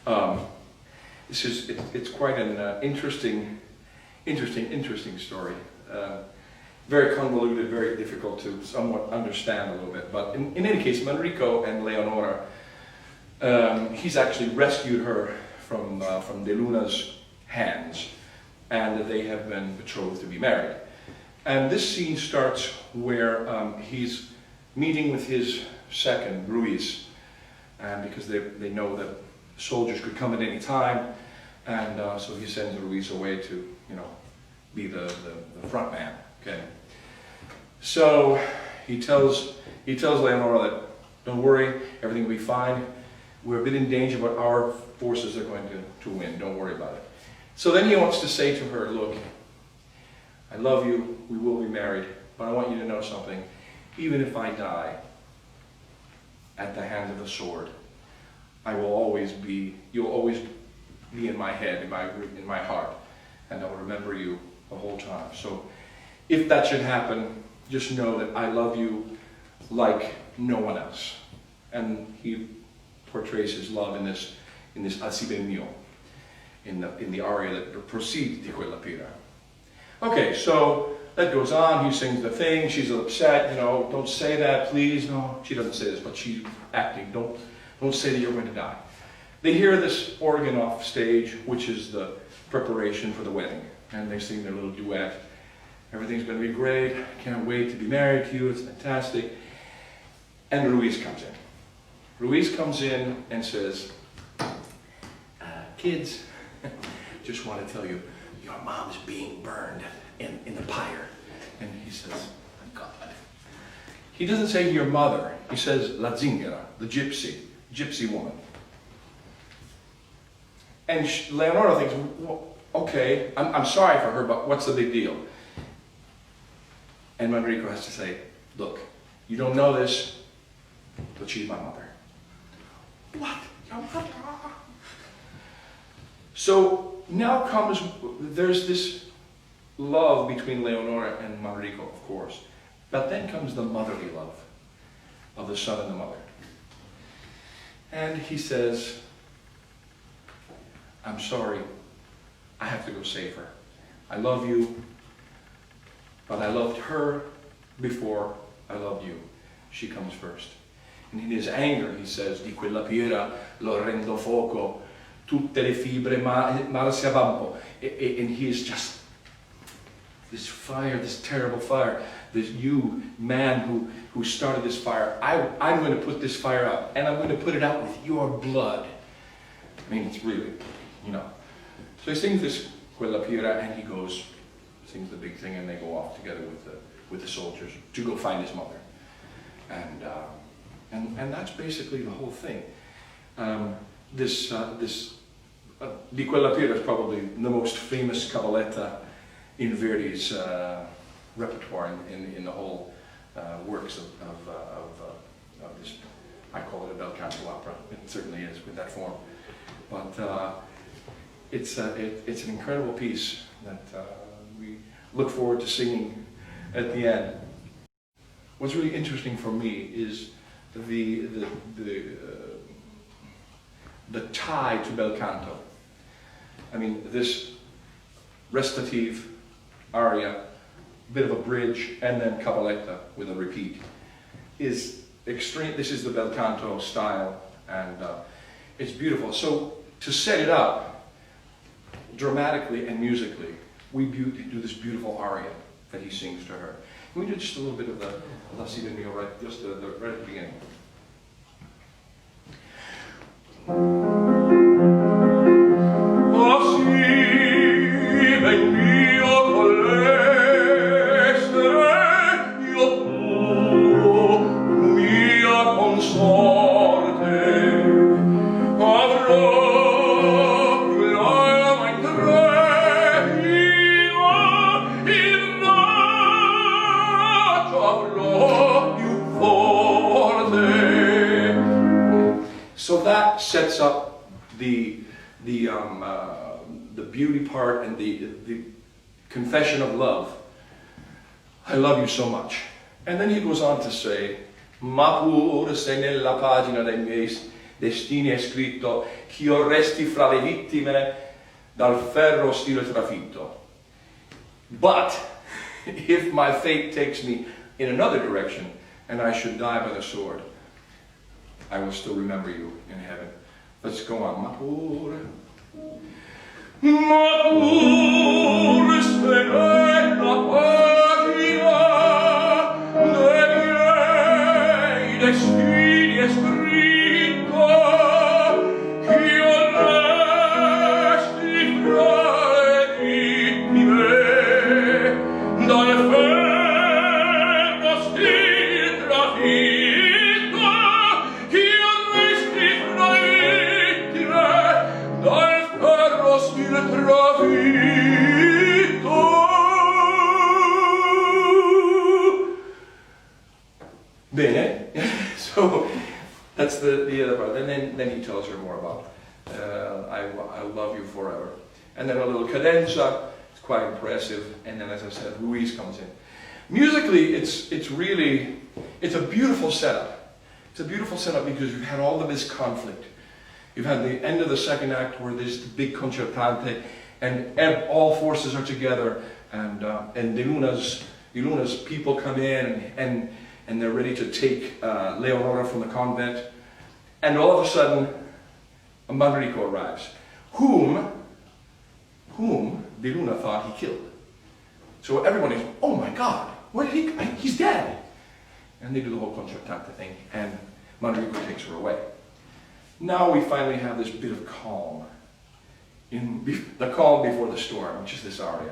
Um, it's quite an interesting story. Very convoluted, very difficult to somewhat understand a little bit. But in any case, Manrico and Leonora, he's actually rescued her from De Luna's hands, and they have been betrothed to be married. And this scene starts where he's meeting with his second, Ruiz, and because they know that soldiers could come at any time, and so he sends Ruiz away to, you know, be the front man. Okay. So he tells Leonora that, don't worry, everything will be fine. We're a bit in danger, but our forces are going to win. Don't worry about it. So then he wants to say to her, look, I love you, we will be married, but I want you to know something. Even if I die at the hand of the sword, you'll always be in my head, in my heart, and I will remember you the whole time. So if that should happen, just know that I love you like no one else. And he portrays his love in this Asibe mio, in the aria that precedes Di quella pira. Okay, so that goes on, he sings the thing, she's upset, you know, don't say that, please. No, she doesn't say this, but she's acting, don't say that you're going to die. They hear this organ off stage, which is the preparation for the wedding, and they sing their little duet. Everything's going to be great, can't wait to be married to you, it's fantastic. And Ruiz comes in. Ruiz comes in and says, kids, just want to tell you, your mom's being burned in the pyre. And he says, my God. He doesn't say your mother, he says la zingara, the gypsy woman. And Leonora thinks, well, okay, I'm sorry for her, but what's the big deal? And Manrico has to say, look, you don't know this, but she's my mother. What? Your mother? So now there's this love between Leonora and Manrico, of course, but then comes the motherly love of the son and the mother. And he says, I'm sorry, I have to go save her. I love you, but I loved her before I loved you. She comes first. And in his anger, he says, di quella pira lo rendo fuoco, tutte le fibre mal si avampo. And he is just this fire, this terrible fire. This you, man who started this fire, I'm going to put this fire out, and I'm going to put it out with your blood. I mean, it's really, you know. So he sings this quella pira, and he goes, sings the big thing, and they go off together with the soldiers to go find his mother. And that's basically the whole thing. This Di quella pira is probably the most famous cabaletta in Verdi's repertoire in the whole works of this. I call it a bel canto opera. It certainly is with that form, but it's an incredible piece that we look forward to singing at the end. What's really interesting for me is the tie to bel canto. I mean, this recitative aria, bit of a bridge, and then cabaletta with a repeat is extreme. This is the bel canto style, and it's beautiful. So to set it up dramatically and musically, we do this beautiful aria that he sings to her. Can we do just a little bit of the La Si Del Mio, right, just right at the beginning? So that sets up the beauty part and the confession of love. I love you so much. And then he goes on to say, ma pur se nella pagina destini è scritto, ch'io resti fra le vittime dal ferro stile trafitto. But if my fate takes me in another direction and I should die by the sword, I will still remember you in heaven. Let's go on. Ma pure serena pagina dei miei destini è scritto ch'io resti fra le vittime dal ferro stile trafitto, ch'io resti fra le vittime dal ferro stile trafitto. Bene, so that's the other part. And then he tells her more about I love you forever. And then a little cadenza, it's quite impressive. And then, as I said, Ruiz comes in. Musically, it's a beautiful setup. It's a beautiful setup because you've had all of this conflict. You've had the end of the second act where there's the big concertante, and all forces are together, and Di Luna's people come in, and they're ready to take Leonora from the convent, and all of a sudden, Manrico arrives, whom Di Luna thought he killed. So everybody's, oh my God, what did he's dead. And they do the whole concertante thing, and Manrico takes her away. Now we finally have this bit of calm, the calm before the storm, which is this aria.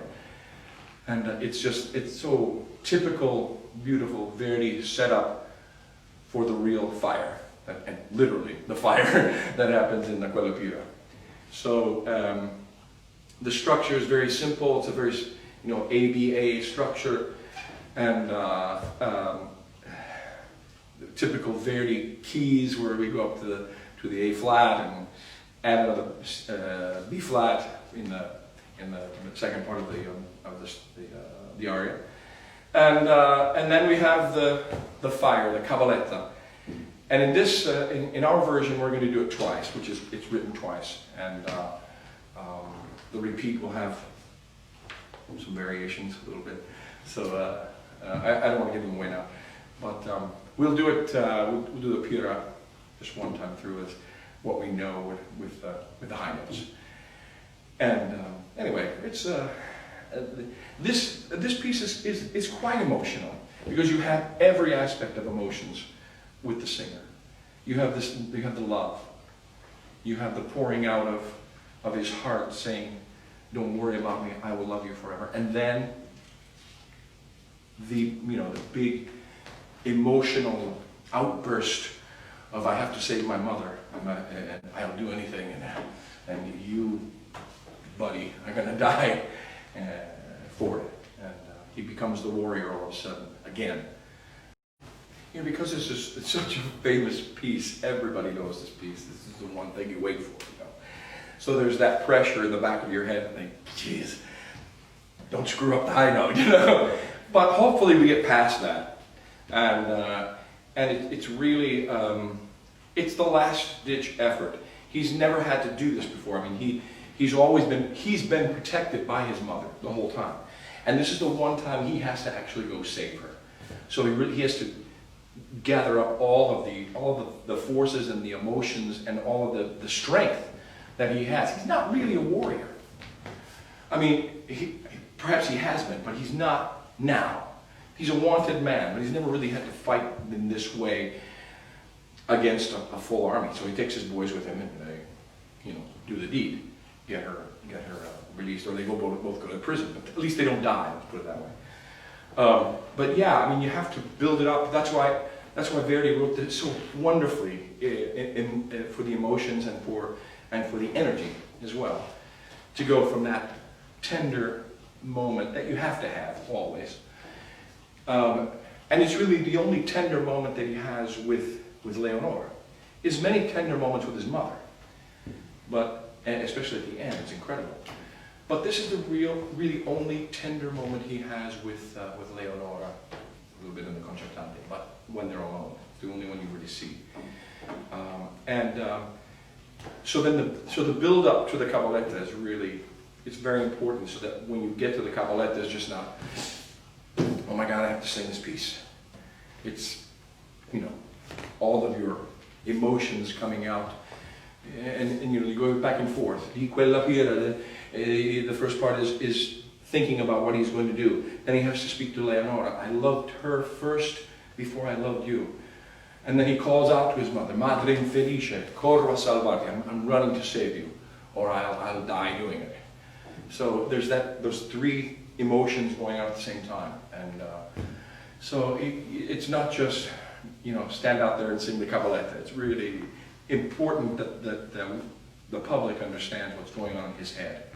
And it's so typical, beautiful Verdi setup for the real fire, and literally the fire that happens in the Quella Pira. So the structure is very simple. It's a very, ABA structure, and typical Verdi keys where we go up to the A flat and add another B flat in the second part of the aria, and then we have the fire, the cavaletta, and in this in our version we're going to do it twice, which is it's written twice, and the repeat will have some variations a little bit. So I don't want to give them away now, but we'll do it. We'll do the Pira just one time through as what we know with the high notes. And anyway, it's this piece is quite emotional because you have every aspect of emotions with the singer. You have the love. You have the pouring out of his heart, saying, "Don't worry about me. I will love you forever." And then the big emotional outburst of "I have to save my mother, and I'll do anything, and you, buddy, are gonna die for it." And he becomes the warrior all of a sudden again. Because it's such a famous piece. Everybody knows this piece. This is the one thing you wait for. So there's that pressure in the back of your head, and think, "Geez, don't screw up the high note," But hopefully we get past that, and it's really it's the last ditch effort. He's never had to do this before. I mean, he's been protected by his mother the whole time, and this is the one time he has to actually go save her. So he has to gather up all of the forces and the emotions and all of the strength that he has. He's not really a warrior. I mean, perhaps he has been, but he's not now. He's a wanted man, but he's never really had to fight in this way against a full army. So he takes his boys with him, and they, do the deed, get her released, or they both go to prison. But at least they don't die. Let's put it that way. But yeah, I mean, you have to build it up. That's why Verdi wrote this so wonderfully for the emotions and for the energy as well, to go from that tender moment that you have to have always. And it's really the only tender moment that he has with Leonora. His many tender moments with his mother, and especially at the end, it's incredible. But this is the really only tender moment he has with Leonora, a little bit in the concertante, but when they're alone, it's the only one you really see. So the build up to the cabaletta is really, it's very important, so that when you get to the cabaletta, it's just not, oh my God, I have to sing this piece. It's, you know, all of your emotions coming out, and you know, you go back and forth. The first part is thinking about what he's going to do. Then he has to speak to Leonora. I loved her first before I loved you. And then he calls out to his mother, Madre infelice, corro a salvarti. I'm running to save you, or I'll die doing it. So there's those three emotions going on at the same time. And so it's not just, you know, stand out there and sing the cabaletta. It's really important that the public understands what's going on in his head.